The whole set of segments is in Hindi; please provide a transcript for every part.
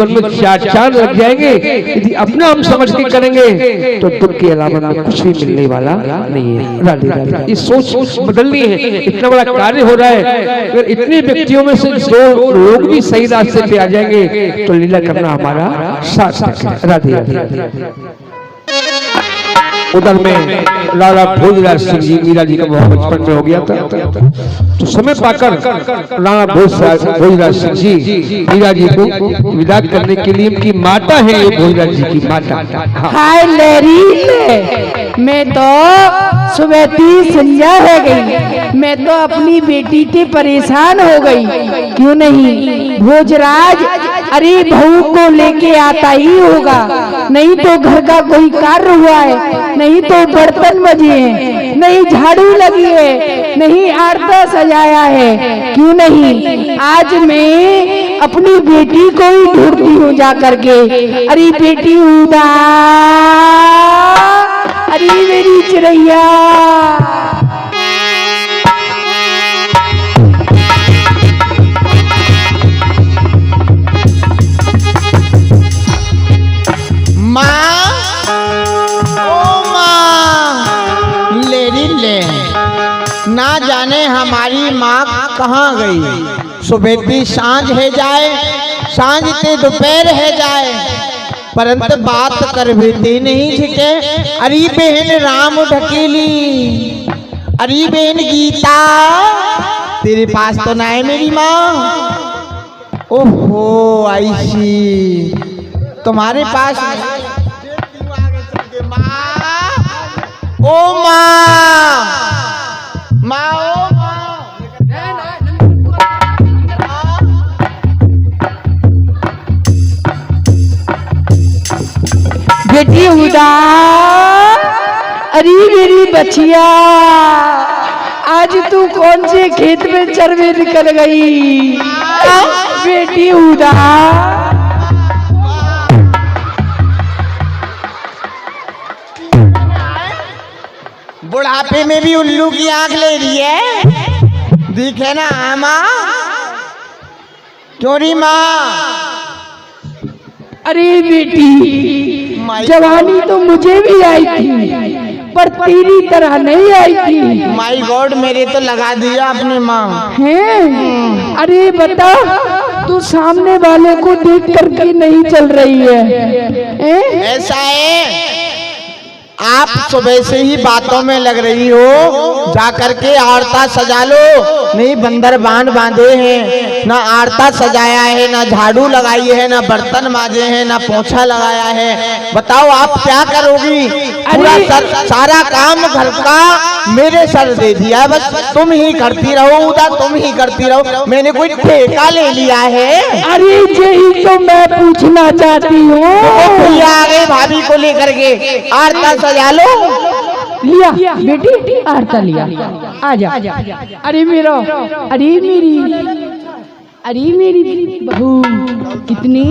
में चार लग जाएंगे। यदि अपना हम समझ के करेंगे तो दुख के अलावा कुछ भी मिलने वाला नहीं है। राधे राधे। ये सोच बदलनी है। इतना बड़ा कार्य हो रहा है, अगर इतने व्यक्तियों में से 2 लोग भी सही रास्ते पे आ जाएंगे तो लीला करना हमारा सार्थक है। राधे राधे। उधर में लाला भोजराज सिंह जी, मीरा जी का बहुत बचपन में हो गया था, तो समय पाकर लाला भोजराज सिंह जी मीरा जी को विदा करने के लिए उनकी माता है, ये भोजराज जी की माता। हाय लेरी, मैं तो सुबह 30 संध्या हो गई, मैं तो अपनी बेटी से परेशान हो गई। क्यों नहीं भोजराज, अरे बहू को लेके आता ही होगा, नहीं तो घर का कोई कार्य हुआ है, नहीं तो बर्तन बजे हैं, नहीं झाड़ू लगी है, नहीं आरता सजाया है। क्यों नहीं आज मैं अपनी बेटी को ही ढूंढती हूँ जा करके। अरे बेटी उदा, अरे मेरी चिड़ैया, ना जाने हमारी माँ कहाँ गई। सुबह भी सांझ है जाए, सांझ ते दोपहर है जाए, परंतु बात कर भी नहीं छिके। अरे बहन राम ढकेली, अरे बहन गीता, तेरे पास तो ना है मेरी माँ। ओहो ऐसी तुम्हारे पास ओ माँ, बेटी उदा, अरे मेरी बचिया, आज तू कौन से खेत में चरवे निकल गई। बेटी उदा, बुढ़ापे में भी उल्लू की आंख ले रही है, दिखे ना माँ। चोरी माँ, अरे बेटी जवानी तो मुझे भी आई थी, पर तेरी तरह नहीं आई थी। माय गॉड, मेरे तो लगा दिया अपने माँ हैं। अरे बता, तू सामने वाले को देख करके नहीं चल रही है। ऐसा है, आप सुबह से ही बातों में लग रही हो, जा करके आरता सजा लो। नहीं बंदर बांध बांधे हैं, ना आरता सजाया है, ना झाड़ू लगाई है, ना बर्तन माजे हैं, ना पोछा लगाया है। बताओ आप क्या करोगी। पूरा सारा काम घर का मेरे सर दे दिया, बस तुम ही करती रहो उदा, तुम ही करती रहो। मैंने कोई ठेका ले लिया है। अरे यही तो मैं पूछना चाहती हूँ। भैया आ गए भाभी को लेकर के, आरता सजा लो। लिया बेटी आरता लिया, आजा। अरे मेरा, अरे मेरी बहू कितनी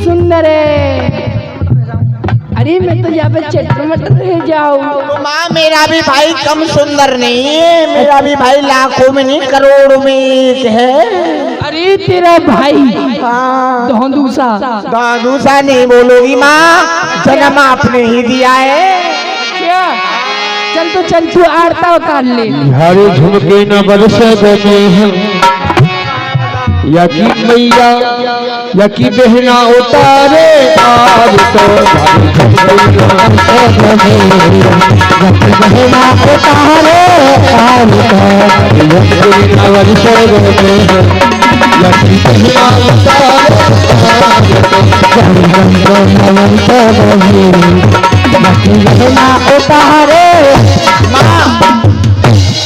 सुंदर है। अरे मैं तो यहाँ पे चटमट रह जाऊँ। तो माँ मेरा भी भाई कम सुंदर नहीं है, मेरा भी भाई लाखों में नहीं करोड़ों में एक है। अरे तेरा भाई दूसरा नहीं बोलोगी माँ, जन्म आपने ही दिया है। क्या? चल तो चल, तू आरता उतार ले। हरे झुमके न बरसे देते हैं, या की मैया या की बहना उतारे आज तो।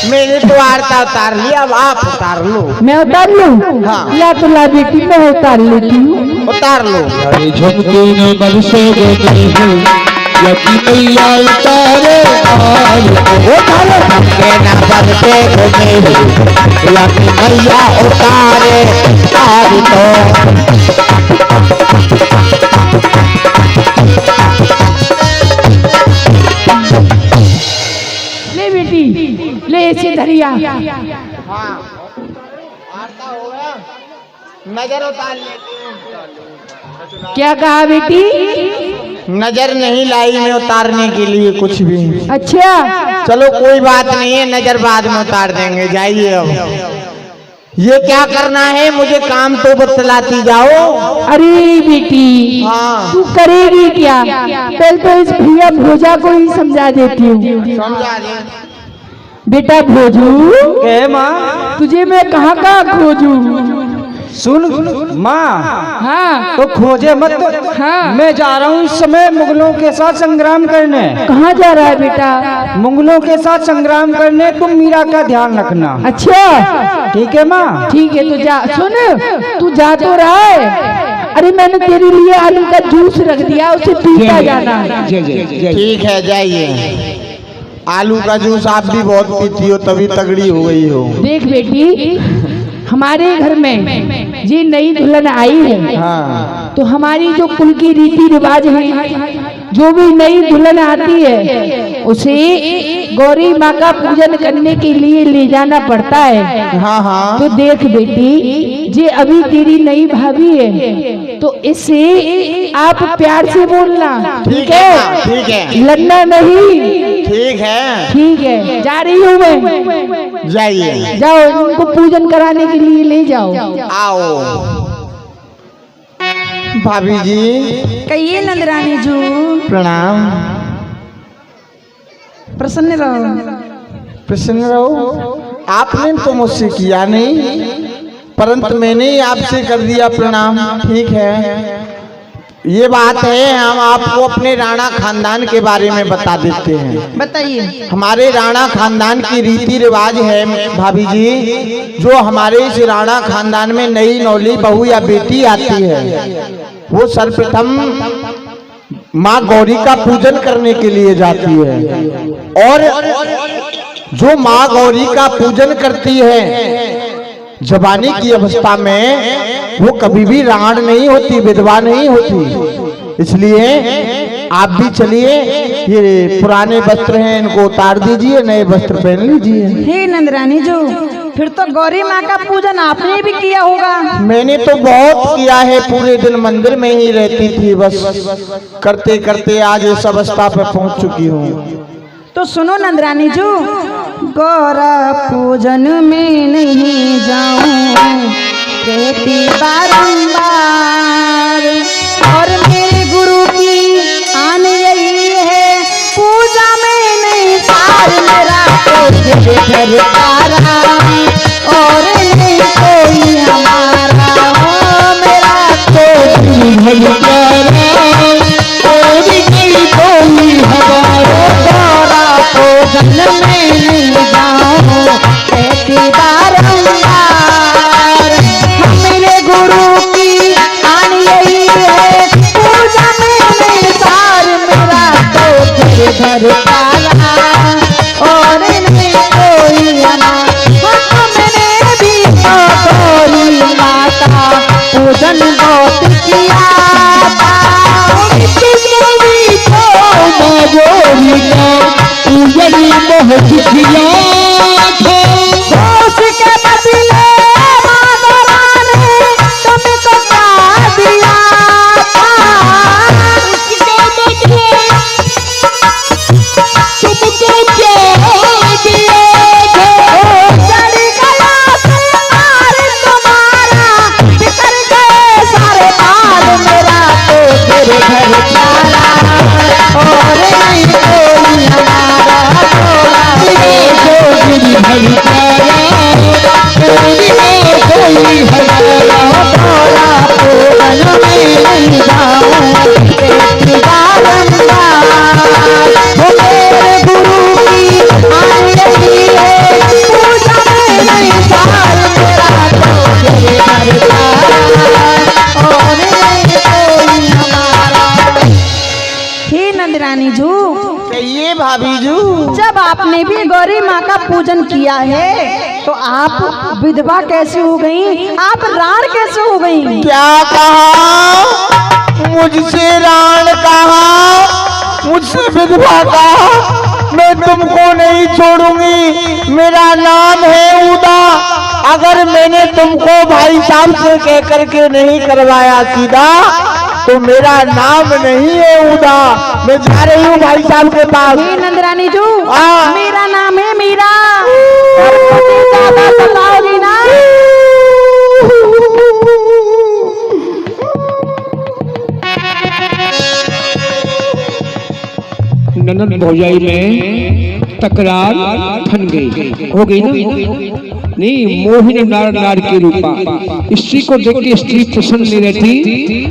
मैंने तो आरता उतार लिया, अब आप उतार लो। मैं उतार लूं? हाँ। या तो ला बेटी मैं उतार लेती हूँ। उतार लो। अरे झुमके न बरसे देते हैं, या की मैया उतारे आज तो। झुमके न बरसे देते हैं, या की मैया उतारे आज तो। ले बेटी, ले ऐसे धरिया। हाँ, आरता होगा, नजर उतार लेती हूँ। क्या कहा बेटी? नजर नहीं लाई मैं उतारने के लिए कुछ भी। अच्छा, चलो कोई बात नहीं है, नजर बाद में उतार देंगे, जाइए। अब ये क्या करना है, मुझे काम तो बतलाती जाओ। अरे बेटी, हाँ। तू करेगी क्या? पहले तो इस भैया भोजा को ही समझा देती हूँ। समझा दे। बेटा भोजू, ए माँ, तुझे मैं कहाँ कहाँ खोजू? सुन माँ, हाँ, तो खोजे मत। हाँ। मैं जा रहा हूँ इस समय मुगलों के साथ संग्राम करने। कहाँ जा रहा है बेटा? मुगलों के साथ संग्राम करने, तुम मीरा का ध्यान रखना। अच्छा, ठीक है माँ? ठीक है, तो जा। सुन, तू जा तो रहा है। अरे मैंने तेरे लिए आलू का जूस रख दिया, उसे पीता जाना। ठीक है, जाइए। आलू का जूस आप भी बहुत पीती हो, तभी तगड़ी हो गई हो। देख बेटी, हमारे घर में ये नई दुल्हन आई है, हाँ। तो हमारी जो कुल की रीति रिवाज है, जो भी नई दुल्हन आती है उसे गौरी माँ का पूजन करने के लिए ले जाना पड़ता है। हाँ हाँ। तो देख बेटी, ये अभी तेरी नई भाभी है, तो इससे आप प्यार से बोलना, ठीक है? ठीक है, लड़ना नहीं। ठीक है। ठीक है, जा रही हूँ मैं। जाइए। जाओ, इनको पूजन कराने के लिए ले जाओ। आओ भाभी जी। कहिए नंदरानी जू, प्रणाम। प्रसन्न रहो। प्रसन्न रहो। आपने तो मुझसे किया नहीं, परंतु मैंने ही आपसे कर दिया प्रणाम। ठीक है, ये बात है। हम आपको अपने राणा खानदान के बारे में बता देते हैं। बताइए। हमारे राणा खानदान की रीति रिवाज है भाभी जी, जो हमारे इस राणा खानदान में नई नौली बहू या बेटी आती है, वो सर्वप्रथम माँ गौरी का पूजन करने के लिए जाती है। और जो माँ गौरी का पूजन करती है, जवानी की अवस्था में वो कभी भी राण नहीं होती, विधवा नहीं होती। इसलिए आप भी चलिए, ये पुराने वस्त्र हैं, इनको उतार दीजिए, नए वस्त्र पहन लीजिए। हे नंदरानी जू, फिर तो गौरी माँ का पूजन आपने भी किया होगा। मैंने तो बहुत किया है, पूरे दिन मंदिर में ही रहती थी, बस करते करते आज इस अवस्था पर पहुंच चुकी हूँ। तो सुनो नंदरानी जू, गौरा पूजन में नहीं जाऊं कहती बारंबार, और मेरे गुरु की आन यही है, पूजा में नहीं सार मेरा तो घर तारा, और नहीं कोई हमारा, हो मेरा तो घर तारा, और नहीं कोई हमारा, गौरा पूजन में नहीं जाऊं कहती बारंबार, मेरे गुरु की आन यही है, पूजा में नहीं सार मेरा तो घर तारा, और नहीं कोई हमारा, मैंने भी तो गौरी माता पूजन बहुत किया था, भी तो गौरी का पूजन बहुत किया था, उसके बदले माधुरा ने तुमको क्या दिया था, उसके बदले तुमको क्या दिया था, जड़ गया मार तुम्हारा, बिखर गए सारे बाल, मेरा तो तेरे घर तारा, और नहीं कोई हमारा, कोई घर तारा, कोई हमारा, गौरा पूजन में नहीं जाऊं कहती बारंबार, वो मेरे गुरु की आन यही है, पूजा में नहीं सार मेरा तो तेरे घर तारा, और नहीं कोई हमारा। हे नंदरानी जू, कहिए भाभी जू। जब आपने भी गौरी माँ का पूजन किया है, तो आप विधवा कैसे हो गई, आप राण कैसे हो गई? क्या कहा? मुझसे राण कहा, मुझसे विधवा कहा? मैं तुमको नहीं छोड़ूंगी, मेरा नाम है उदा। अगर मैंने तुमको भाई साहब से कह करके नहीं करवाया सीधा, तो मेरा नाम नहीं है उदा। मैं जा रही हूँ भाई साहब के पास। हे नंदरानी जू, हाँ। मेरा नाम है मीरा। ज्यादा सताओगी ना। ननद भौजाई में तकरार ठन गई, हो गई ना। नहीं, मोहिनी नार नार की रूपा, स्त्री को देख के स्त्री प्रसन्न नहीं रहती।